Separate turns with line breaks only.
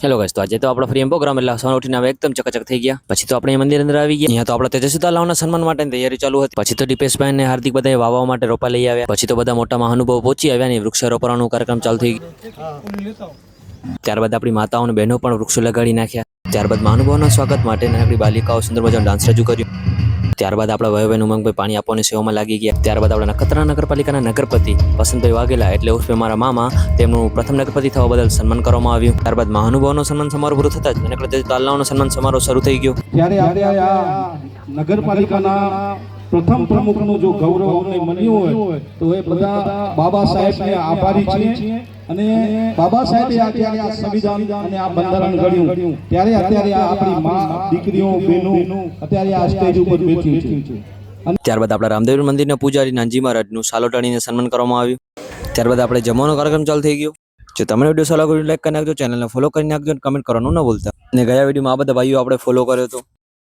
Hello guys, તો આજે તો આપણો ફ્રી પ્રોગ્રામ એટલે સવારે ઉઠીને હવે એકદમ ચકાચક થઈ ગયા. પછી તો આપણે મંદિર અંદર આવી ગયા. અહીંયા તો આપણે તેજસ્વી તાલાવના સન્માન માટેની તૈયારી ચાલુ હતી. પછી તો દીપેશભાઈ ને હાર્દિક બધાએ વાવવા માટે રોપા લઈ આવ્યા. પછી તો બધા મોટા મહાનુભાવો પહોંચી આવ્યા ને વૃક્ષારોપણનો કાર્યક્રમ ચાલુ થઈ ગયો. ત્યારબાદ આપણી માતાઓ અને બહેનો પણ વૃક્ષો લગાડી નાખ્યા. ત્યારબાદ મહાનુભાવોના સ્વાગત માટે આપણી બાલિકાઓ સુંદર મજાનું ડાન્સ રજૂ કર્યું. ત્યારબાદ આપણા ભાઈબહેન ઉમંગભાઈ પાણી આપવાની સેવામાં લાગી ગયા. ત્યારબાદ આપણા નખત્રાણા નગરપાલિકાના નગરપતિ વસંતભાઈ વાઘેલા એટલે ઉર્ફે મારા મામા તેમનું પ્રથમ નગરપતિ થવા બદલ સન્માન કરવામાં આવ્યું. ત્યારબાદ મહાનુભાવોનો સન્માન સમારોહ પૂરો થતા જ અને તાલાવનો સન્માન સમારોહ શરૂ થઈ ગયો.
ત્યારે આ નગરપાલિકાના પ્રથમ પ્રમુખનું જો ગૌરવ અમને મળ્યું હોય તો એ બધા બાબા સાહેબને આભારી છીએ. અને બાબા સાહેબે અત્યારે આ સંવિધાન અને આ બંધારણ ઘડ્યું ત્યારે અત્યારે આપણી માં દીકરીઓ બહેનો અત્યારે આ સ્ટેજ ઉપર બેઠી છે.
ત્યારબાદ આપણા રામદેવ મંદિરના પૂજારી નાનજી મહારાજનું સાલો ટાણીને સન્માન કરવામાં આવ્યું. ત્યારબાદ આપણે જમવાનો કાર્યક્રમ ચાલુ થઈ ગયો. જો તમને વિડીયો સારો લાગ્યો લાઈક કરી નાખજો, ચેનલને ફોલો કરી નાખજો અને કમેન્ટ કરવાનું ન ભૂલતા. અને ગયા વિડીયોમાં આ બધા ભાઈઓ આપણે ફોલો કર્યો હતો.